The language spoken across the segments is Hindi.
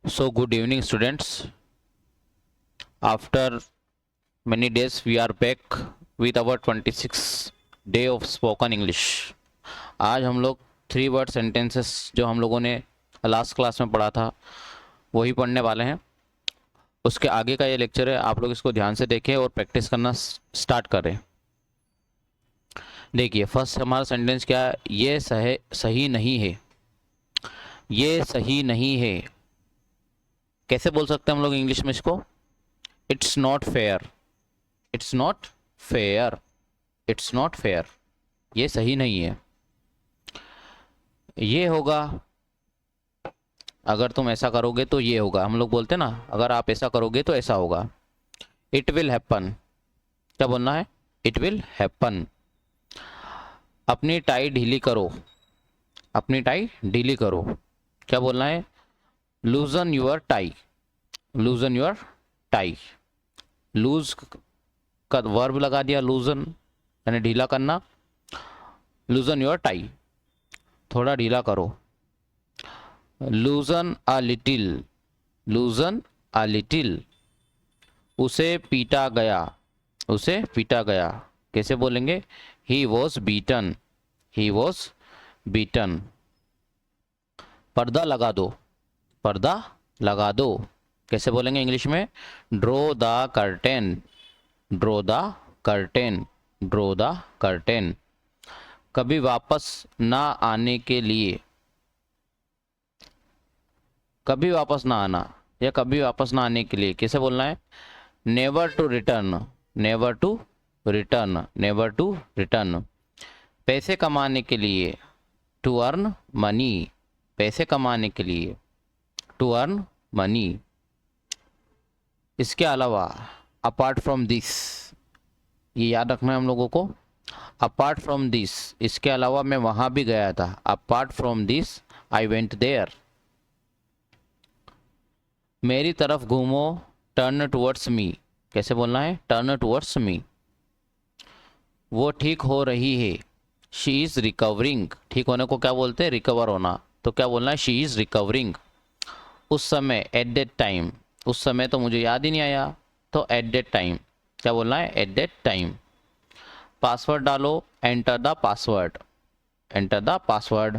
So, good evening, students. After many days, we are back with our 26th day of spoken English. आज हम लोग 3 वर्ड सेंटेंसेस जो हम लोगों ने लास्ट क्लास में पढ़ा था वही पढ़ने वाले हैं। उसके आगे का ये लेक्चर है, आप लोग इसको ध्यान से देखें और प्रैक्टिस करना स्टार्ट करें। देखिए, फर्स्ट हमारा सेंटेंस क्या है? ये सही नहीं है। ये सही नहीं है। कैसे बोल सकते हैं हम लोग इंग्लिश में इसको? It's not fair. It's not fair. It's not fair. ये सही नहीं है। ये होगा, अगर तुम ऐसा करोगे तो ये होगा। हम लोग बोलते हैं ना, अगर आप ऐसा करोगे तो ऐसा होगा। It will happen. क्या बोलना है? It will happen. अपनी टाई ढीली करो। अपनी टाई ढीली करो। क्या बोलना है? Loosen your tie. Loosen your tie. Loose का वर्ब लगा दिया, लूजन यानी ढीला करना। लूजन योर टाई, थोड़ा ढीला करो। लूजन अ लिटिल। लूजन a little. उसे पीटा गया। उसे पीटा गया। कैसे बोलेंगे? He was beaten. He was beaten. पर्दा लगा दो। पर्दा लगा दो। कैसे बोलेंगे इंग्लिश में? Draw the curtain. Draw the curtain. Draw the curtain. कभी वापस ना आने के लिए। कभी वापस ना आना या कभी वापस ना आने के लिए कैसे बोलना है? Never to return. Never to return. Never to return. पैसे कमाने के लिए। To earn money. पैसे कमाने के लिए। To earn money. इसके अलावा, अपार्ट फ्रॉम दिस, ये याद रखना है हम लोगों को। अपार्ट फ्रॉम दिस, इसके अलावा मैं वहां भी गया था। Apart from this I went there. मेरी तरफ घूमो। Turn towards me. कैसे बोलना है? Turn towards me. वो ठीक हो रही है। She is recovering. ठीक होने को क्या बोलते हैं? रिकवर होना। तो क्या बोलना है? She is recovering. उस समय, एट दैट टाइम। उस समय तो मुझे याद ही नहीं आया, तो एट दैट टाइम। क्या बोलना है? At that time. पासवर्ड डालो। Enter the password. Enter the password.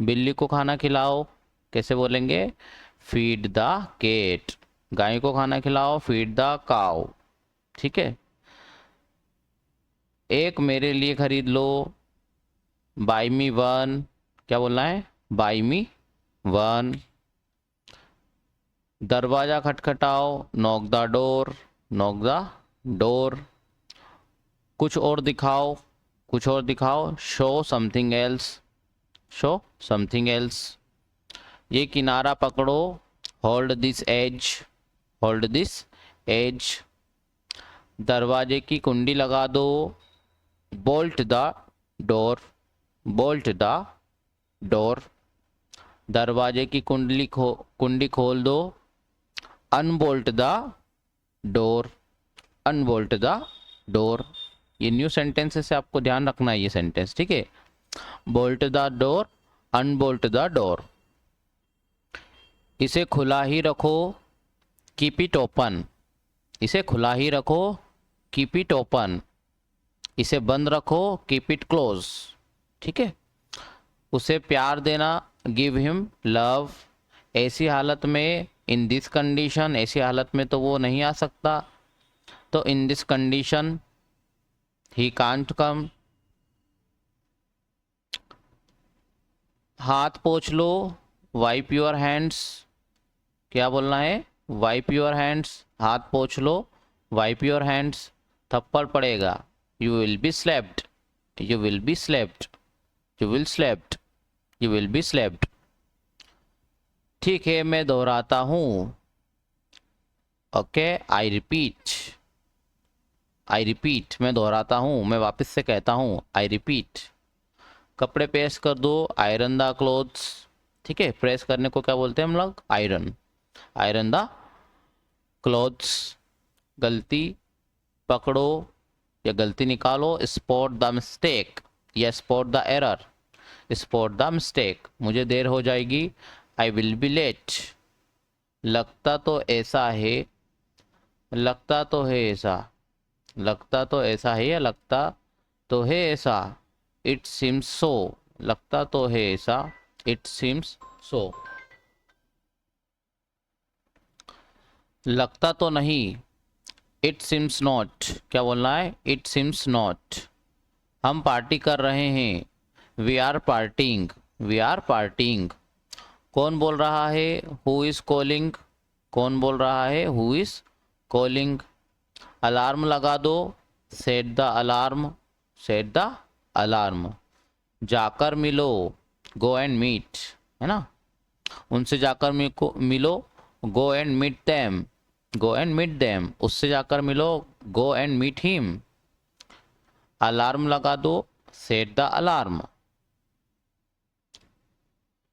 बिल्ली को खाना खिलाओ। कैसे बोलेंगे? Feed the cat. गाय को खाना खिलाओ। Feed the cow. ठीक है। एक मेरे लिए खरीद लो। By me one. क्या बोलना है? By me one. दरवाजा खटखटाओ। Knock the door. Knock the door. कुछ और दिखाओ। कुछ और दिखाओ। Show something else. Show something else. ये किनारा पकड़ो। Hold this edge. Hold this edge. दरवाजे की कुंडी लगा दो। Bolt the door. Bolt the door. दरवाजे की कुंडी खोल दो। Unbolt the door. Unbolt the door. ये न्यू सेंटेंसेस है, आपको ध्यान रखना है ये सेंटेंस, ठीक है। Bolt the door. Unbolt the door. इसे खुला ही रखो। Keep it open. इसे खुला ही रखो। Keep it open. इसे बंद रखो। Keep it close. ठीक है। उसे प्यार देना। Give him love. ऐसी हालत में, इन दिस कंडीशन, ऐसी हालत में तो वो नहीं आ सकता, तो in this condition he can't come. हाथ पोंछ लो। Wipe your hands. क्या बोलना है? Wipe your hands. हाथ पोंछ लो। Wipe your hands. थप्पड़ पड़ेगा। You will be slapped. You will be slapped. You will slapped. You will be slapped. ठीक है, मैं दोहराता हूं। Okay, I repeat. I repeat, मैं दोहराता हूं, मैं वापस से कहता हूं। I repeat. कपड़े प्रेस कर दो। Iron the clothes. ठीक है, प्रेस करने को क्या बोलते हैं हम लोग? आयरन। Iron the clothes. गलती पकड़ो या गलती निकालो। स्पॉट द मिस्टेक या spot the error. Spot the mistake. मुझे देर हो जाएगी। I will be late. लगता तो ऐसा है, लगता तो है ऐसा, लगता तो ऐसा है या लगता तो है ऐसा, इट सीम्स सो, लगता तो है ऐसा, इट सीम्स सो। लगता तो नहीं, इट सीम्स नॉट, क्या बोलना है, इट सीम्स नॉट। हम पार्टी कर रहे हैं, we are partying, we are partying. कौन बोल रहा है, हु इज कॉलिंग, कौन बोल रहा है, हु इज कॉलिंग। अलार्म लगा दो, set the alarm, set the alarm. जाकर मिलो, गो एंड मीट, है ना, उनसे जाकर मिलो, go and meet them, go and meet them, उससे जाकर मिलो, go and meet him. Alarm लगा दो, सेट द अलार्म।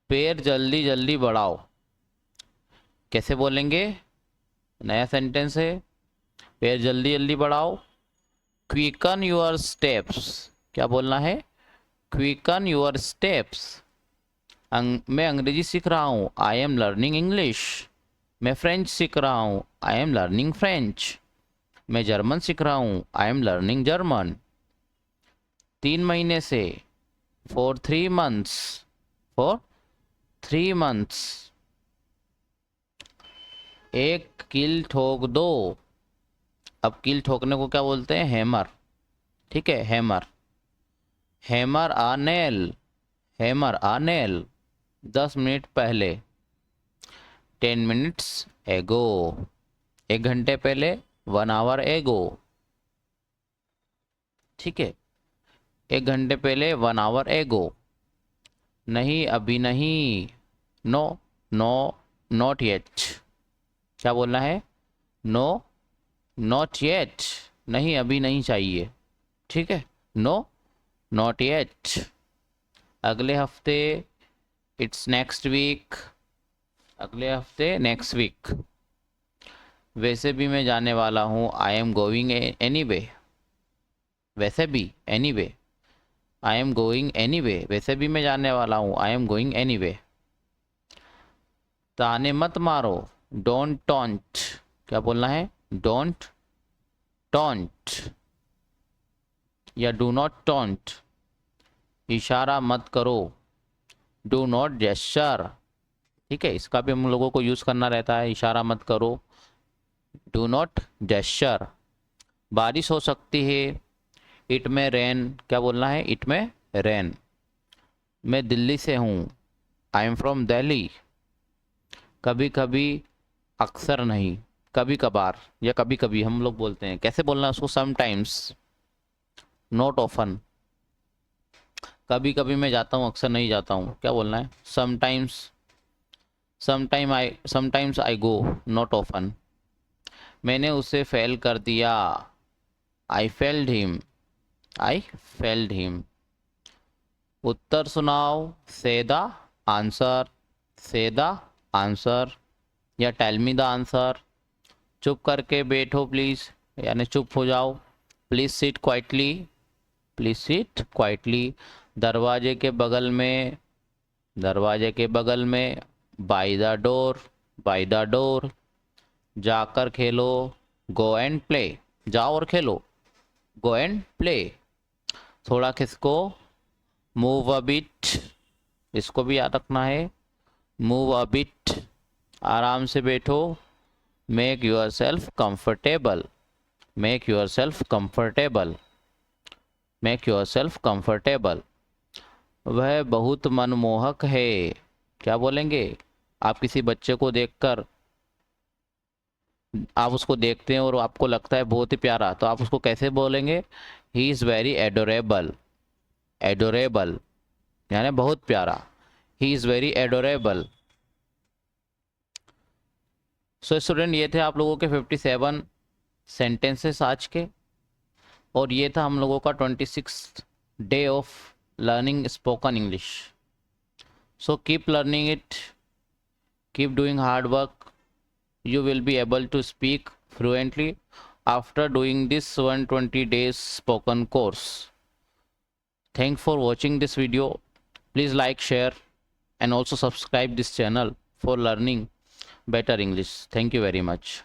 पैर जल्दी जल्दी बढ़ाओ, कैसे बोलेंगे, नया सेंटेंस है, पैर जल्दी जल्दी बढ़ाओ। क्विकन योर स्टेप्स, क्या बोलना है, क्विकन योर स्टेप्स। मैं अंग्रेजी सीख रहा हूँ, आई एम लर्निंग इंग्लिश। मैं फ्रेंच सीख रहा हूँ, आई एम लर्निंग फ्रेंच। मैं जर्मन सीख रहा हूँ, आई एम लर्निंग जर्मन। 3 महीने से, फॉर 3 months, फॉर 3 months। एक कील ठोक दो, अब कील ठोकने को क्या बोलते हैं, हैमर, ठीक है, हैमर। हैमर आ नेल, हैमर आ नेल। 10 मिनट पहले, 10 minutes एगो, 1 घंटे पहले, 1 hour एगो, ठीक है, 1 घंटे पहले, 1 hour एगो। नहीं अभी नहीं, नो, नो, नॉट येट, क्या बोलना है, नो, नॉट येट, नहीं अभी नहीं चाहिए, ठीक है, नो, नॉट येट। अगले हफ्ते, इट्स नेक्स्ट वीक, अगले हफ्ते, नेक्स्ट वीक। वैसे भी मैं जाने वाला हूँ, I am going any way, वैसे भी, any way, I am going any way, वैसे भी मैं जाने वाला हूँ, I am going any way. ताने मत मारो, डोंट टॉन्ट, क्या बोलना है, डोंट टॉन्ट या डू नॉट टॉन्ट। इशारा मत करो, डू नॉट जेस्चर, ठीक है, इसका भी हम लोगों को यूज करना रहता है, इशारा मत करो, डू नॉट जेस्चर। बारिश हो सकती है, इट में रेन, क्या बोलना है, इट में रेन। मैं दिल्ली से हूँ, आई एम फ्रॉम दिल्ली। कभी कभी, अक्सर नहीं, कभी कभार या कभी कभी हम लोग बोलते हैं, कैसे बोलना है उसको, समटाइम्स, नॉट ऑफन। कभी कभी मैं जाता हूँ, अक्सर नहीं जाता हूँ, क्या बोलना है, sometimes, sometimes I go, not often. मैंने उसे फेल कर दिया, I failed him, I failed him. उत्तर सुनाओ, say the answer, say the answer या टेल मी द आंसर। चुप करके बैठो प्लीज़, यानी चुप हो जाओ, please sit quietly, please sit quietly. दरवाजे के बगल में, दरवाजे के बगल में, by the door, by the door. जाकर खेलो, गो एंड प्ले, जाओ और खेलो, गो एंड प्ले। थोड़ा खिसको, मूव अ बिट, इसको भी याद रखना है, मूव अ बिट। आराम से बैठो, make yourself comfortable, make yourself comfortable, make yourself comfortable. वह बहुत मनमोहक है, क्या बोलेंगे, आप किसी बच्चे को देखकर, आप उसको देखते हैं और आपको लगता है बहुत ही प्यारा, तो आप उसको कैसे बोलेंगे, he is very adorable, adorable यानी बहुत प्यारा, he is very adorable. So student, ये थे आप लोगों के 57 सेंटेंसेस आज के, और ये था हम लोगों का 26th day of learning spoken English. So keep learning it, keep doing hard work, you will be able to speak fluently after doing this 120 days spoken course. Thanks for watching this video. Please like, share and also subscribe this channel for learning better English. Thank you very much.